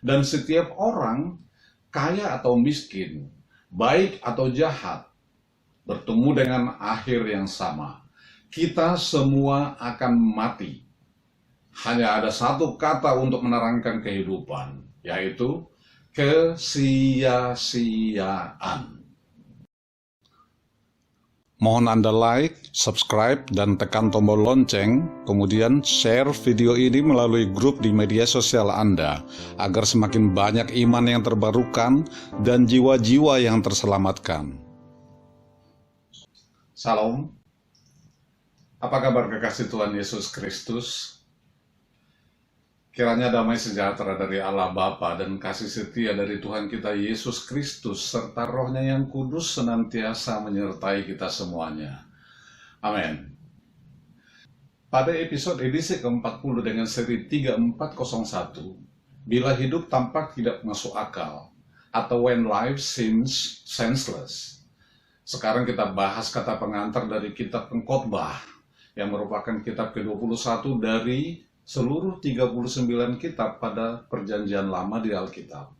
Dan setiap orang, kaya atau miskin, baik atau jahat, bertemu dengan akhir yang sama. Kita semua akan mati. Hanya ada satu kata untuk menerangkan kehidupan, yaitu kesia-siaan. Mohon Anda like, subscribe, dan tekan tombol lonceng, kemudian share video ini melalui grup di media sosial Anda, agar semakin banyak iman yang terbarukan dan jiwa-jiwa yang terselamatkan. Salam, apa kabar kekasih Tuhan Yesus Kristus? Kiranya damai sejahtera dari Allah Bapa dan kasih setia dari Tuhan kita Yesus Kristus serta Roh-Nya yang kudus senantiasa menyertai kita semuanya. Amin. Pada episode edisi ke-40 dengan seri 3401, Bila Hidup Tampak Tidak Masuk Akal, atau When Life Seems Senseless. Sekarang kita bahas kata pengantar dari kitab Pengkhotbah, yang merupakan kitab ke-21 dari seluruh 39 kitab pada Perjanjian Lama di Alkitab.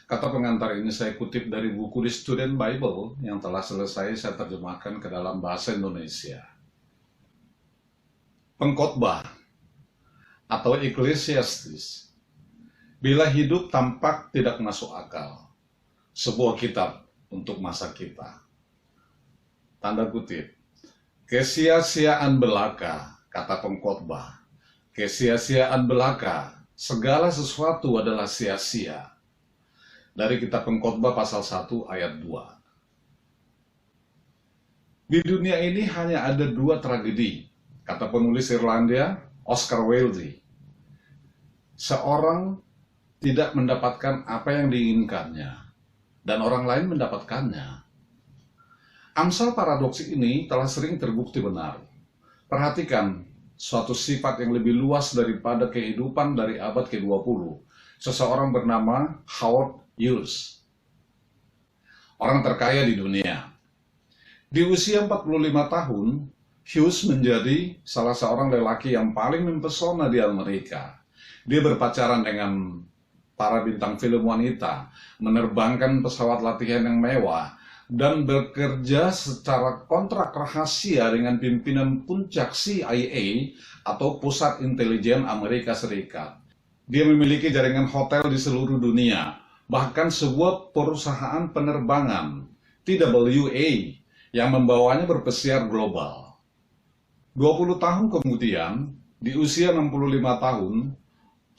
Kata pengantar ini saya kutip dari buku The Student Bible yang telah selesai saya terjemahkan ke dalam bahasa Indonesia. Pengkhotbah atau Ecclesiastes. Bila hidup tampak tidak masuk akal. Sebuah kitab untuk masa kita. Tanda kutip. Kesia-siaan belaka, kata pengkhotbah. Kesia-siaan belaka, segala sesuatu adalah sia-sia. Dari kitab Pengkhotbah pasal 1 ayat 2. Di dunia ini hanya ada dua tragedi, kata penulis Irlandia Oscar Wilde. Seorang tidak mendapatkan apa yang diinginkannya, dan orang lain mendapatkannya. Amsal paradoks ini telah sering terbukti benar. Perhatikan suatu sifat yang lebih luas daripada kehidupan dari abad ke-20. Seseorang bernama Howard Hughes. Orang terkaya di dunia. Di usia 45 tahun, Hughes menjadi salah seorang lelaki yang paling mempesona di Amerika. Dia berpacaran dengan para bintang film wanita, menerbangkan pesawat latihan yang mewah, dan bekerja secara kontrak rahasia dengan pimpinan puncak CIA atau Pusat Intelijen Amerika Serikat. Dia memiliki jaringan hotel di seluruh dunia, bahkan sebuah perusahaan penerbangan, TWA, yang membawanya berpesiar global. 20 tahun kemudian, di usia 65 tahun,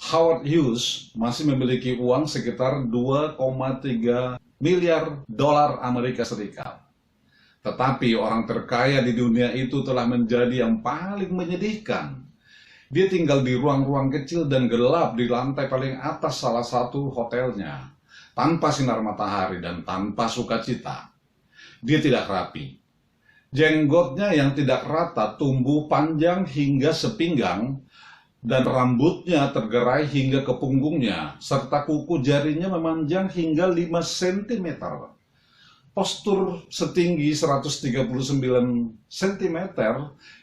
Howard Hughes masih memiliki uang sekitar 2,3 miliar dolar Amerika Serikat. Tetapi orang terkaya di dunia itu telah menjadi yang paling menyedihkan. Dia tinggal di ruang-ruang kecil dan gelap di lantai paling atas salah satu hotelnya, tanpa sinar matahari dan tanpa sukacita. Dia tidak rapi. Jenggotnya yang tidak rata tumbuh panjang hingga sepinggang, dan rambutnya tergerai hingga ke punggungnya, serta kuku jarinya memanjang hingga 5 cm. Postur setinggi 139 cm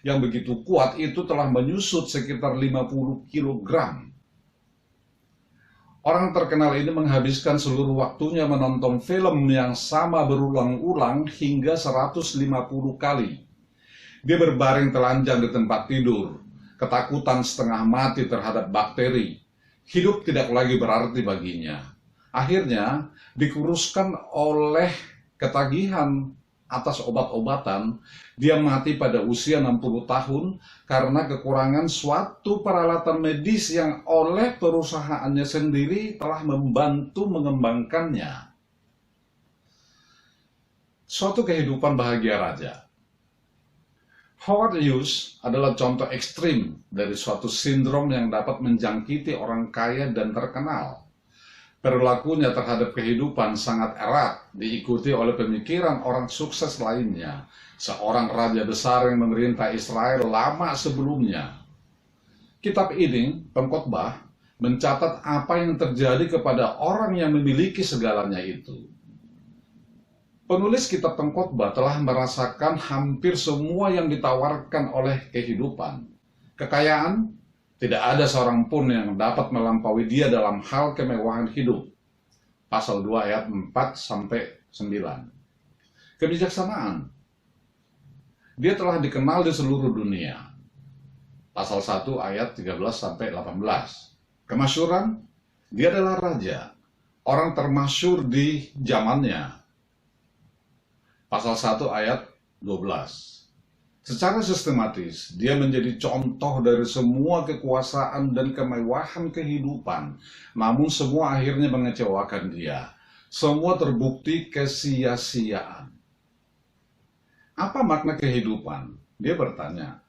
yang begitu kuat itu telah menyusut sekitar 50 kg. Orang terkenal ini menghabiskan seluruh waktunya menonton film yang sama berulang-ulang hingga 150 kali. Dia berbaring telanjang di tempat tidur, ketakutan setengah mati terhadap bakteri. Hidup tidak lagi berarti baginya. Akhirnya, dikuruskan oleh ketagihan atas obat-obatan, dia mati pada usia 60 tahun karena kekurangan suatu peralatan medis yang oleh perusahaannya sendiri telah membantu mengembangkannya. Suatu kehidupan bahagia raja. Howard Hughes adalah contoh ekstrim dari suatu sindrom yang dapat menjangkiti orang kaya dan terkenal. Perilakunya terhadap kehidupan sangat erat, diikuti oleh pemikiran orang sukses lainnya, seorang raja besar yang memerintah Israel lama sebelumnya. Kitab ini, Pengkhotbah, mencatat apa yang terjadi kepada orang yang memiliki segalanya itu. Penulis kitab Pengkhotbah telah merasakan hampir semua yang ditawarkan oleh kehidupan. Kekayaan, Tidak ada seorang pun yang dapat melampaui dia dalam hal kemewahan hidup. Pasal 2 ayat 4-9. Kebijaksanaan. Dia telah dikenal di seluruh dunia. Pasal 1 ayat 13-18. Kemasyuran. Dia adalah raja. Orang termasyur di zamannya. Pasal 1 ayat 12. Secara sistematis, dia menjadi contoh dari semua kekuasaan dan kemewahan kehidupan. Namun semua akhirnya mengecewakan dia. Semua terbukti kesia-siaan. Apa makna kehidupan? Dia bertanya.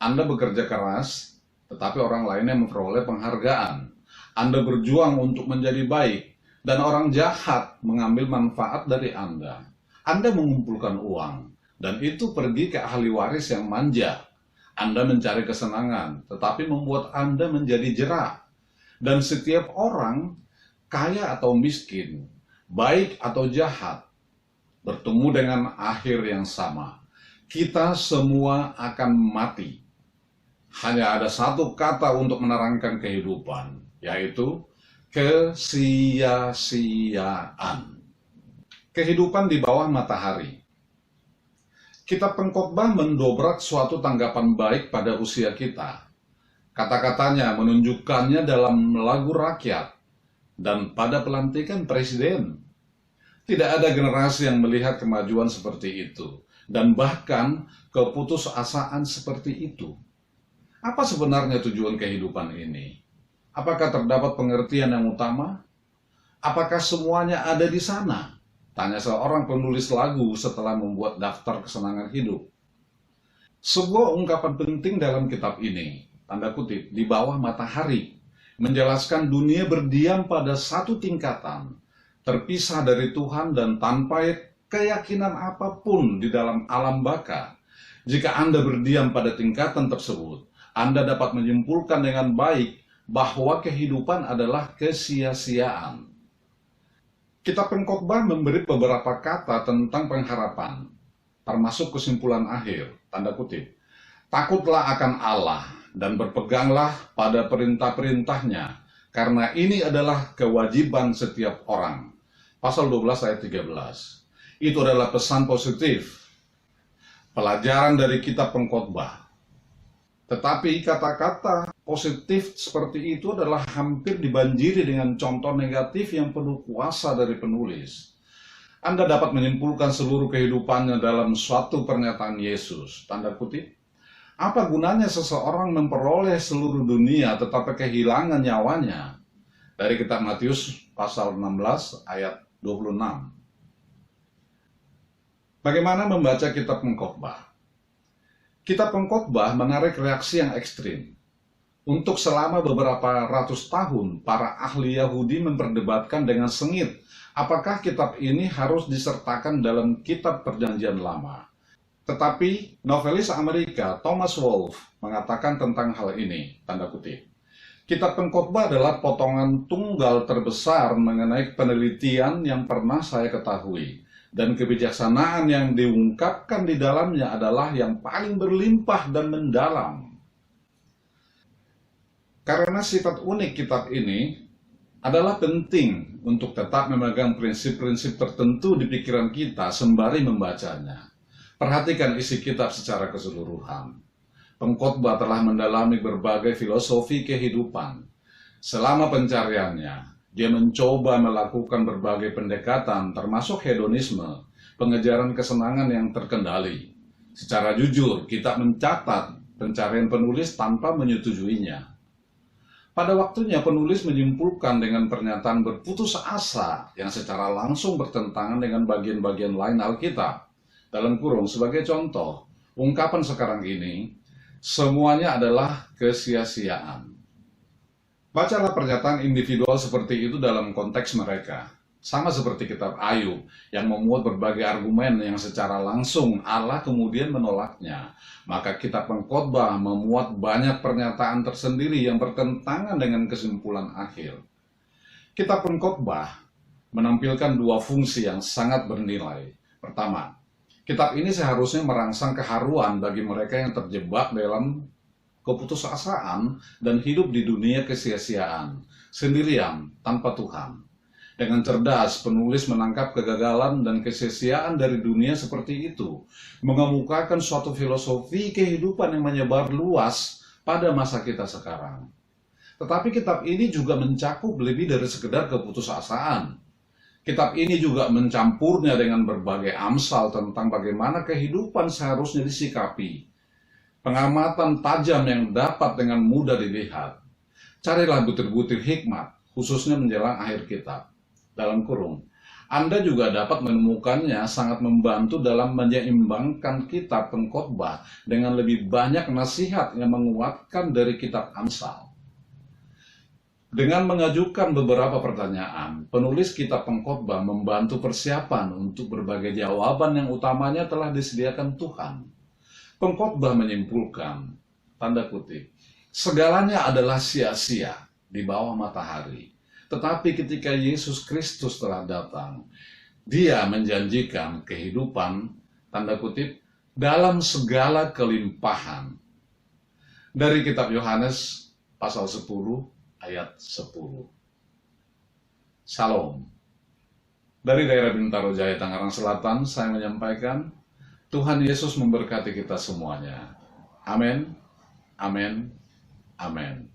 Anda bekerja keras, tetapi orang lainnya memperoleh penghargaan. Anda berjuang untuk menjadi baik, dan orang jahat mengambil manfaat dari Anda. Anda mengumpulkan uang, dan itu pergi ke ahli waris yang manja. Anda mencari kesenangan, tetapi membuat Anda menjadi jerak. Dan setiap orang, kaya atau miskin, baik atau jahat, bertemu dengan akhir yang sama. Kita semua akan mati. Hanya ada satu kata untuk menerangkan kehidupan, yaitu kesia-siaan. Kehidupan di bawah matahari. Kitab Pengkhotbah mendobrak suatu tanggapan baik pada usia kita. Kata-katanya menunjukkannya dalam lagu rakyat dan pada pelantikan presiden. Tidak ada generasi yang melihat kemajuan seperti itu, dan bahkan keputusasaan seperti itu. Apa sebenarnya tujuan kehidupan ini? Apakah terdapat pengertian yang utama? Apakah semuanya ada di sana? Tanya seorang penulis lagu setelah membuat daftar kesenangan hidup. Sebuah ungkapan penting dalam kitab ini, tanda kutip, di bawah matahari, menjelaskan dunia berdiam pada satu tingkatan, terpisah dari Tuhan dan tanpa keyakinan apapun di dalam alam baka. Jika Anda berdiam pada tingkatan tersebut, Anda dapat menyimpulkan dengan baik bahwa kehidupan adalah kesia-siaan. Kitab Pengkhotbah memberi beberapa kata tentang pengharapan, termasuk kesimpulan akhir, tanda kutip. Takutlah akan Allah dan berpeganglah pada perintah-perintahnya, karena ini adalah kewajiban setiap orang. Pasal 12 ayat 13. Itu adalah pesan positif, pelajaran dari kitab Pengkhotbah. Tetapi kata-kata positif seperti itu adalah hampir dibanjiri dengan contoh negatif yang penuh kuasa dari penulis. Anda dapat menyimpulkan seluruh kehidupannya dalam suatu pernyataan Yesus, tanda kutip. Apa gunanya seseorang memperoleh seluruh dunia tetapi kehilangan nyawanya? Dari kitab Matius pasal 16 ayat 26. Bagaimana membaca kitab Pengkhotbah? Kitab Pengkhotbah menarik reaksi yang ekstrim. Untuk selama beberapa ratus tahun, para ahli Yahudi memperdebatkan dengan sengit apakah kitab ini harus disertakan dalam kitab Perjanjian Lama. Tetapi novelis Amerika Thomas Wolfe mengatakan tentang hal ini, tanda kutip. Kitab Pengkhotbah adalah potongan tunggal terbesar mengenai penelitian yang pernah saya ketahui. Dan kebijaksanaan yang diungkapkan di dalamnya adalah yang paling berlimpah dan mendalam. Karena sifat unik kitab ini adalah penting untuk tetap memegang prinsip-prinsip tertentu di pikiran kita sembari membacanya. Perhatikan isi kitab secara keseluruhan. Pengkhotbah telah mendalami berbagai filosofi kehidupan. Selama pencariannya, dia mencoba melakukan berbagai pendekatan termasuk hedonisme, pengejaran kesenangan yang terkendali. Secara jujur, kita mencatat pencarian penulis tanpa menyetujuinya. Pada waktunya penulis menyimpulkan dengan pernyataan berputus asa yang secara langsung bertentangan dengan bagian-bagian lain Alkitab. Dalam kurung, sebagai contoh, ungkapan sekarang ini, semuanya adalah kesia-siaan. Bacalah pernyataan individual seperti itu dalam konteks mereka. Sama seperti kitab Ayub yang memuat berbagai argumen yang secara langsung Allah kemudian menolaknya. Maka kitab Pengkhotbah memuat banyak pernyataan tersendiri yang bertentangan dengan kesimpulan akhir. Kitab Pengkhotbah menampilkan dua fungsi yang sangat bernilai. Pertama, kitab ini seharusnya merangsang keharuan bagi mereka yang terjebak dalam keputusasaan, dan hidup di dunia kesia-siaan, sendirian, tanpa Tuhan. Dengan cerdas, penulis menangkap kegagalan dan kesia-siaan dari dunia seperti itu, mengemukakan suatu filosofi kehidupan yang menyebar luas pada masa kita sekarang. Tetapi kitab ini juga mencakup lebih dari sekedar keputusasaan. Kitab ini juga mencampurnya dengan berbagai amsal tentang bagaimana kehidupan seharusnya disikapi. Pengamatan tajam yang dapat dengan mudah dilihat. Carilah butir-butir hikmat, khususnya menjelang akhir kitab. Dalam kurung, Anda juga dapat menemukannya sangat membantu dalam menyeimbangkan kitab pengkhotbah dengan lebih banyak nasihat yang menguatkan dari kitab Amsal. Dengan mengajukan beberapa pertanyaan, penulis kitab pengkhotbah membantu persiapan untuk berbagai jawaban yang utamanya telah disediakan Tuhan. Pengkhotbah menyimpulkan, tanda kutip, segalanya adalah sia-sia di bawah matahari. Tetapi ketika Yesus Kristus telah datang, Dia menjanjikan kehidupan, tanda kutip, dalam segala kelimpahan. Dari kitab Yohanes pasal 10 ayat 10. Salam. Dari daerah Bintaro Jaya, Tangerang Selatan, saya menyampaikan, Tuhan Yesus memberkati kita semuanya. Amin, amin, amin.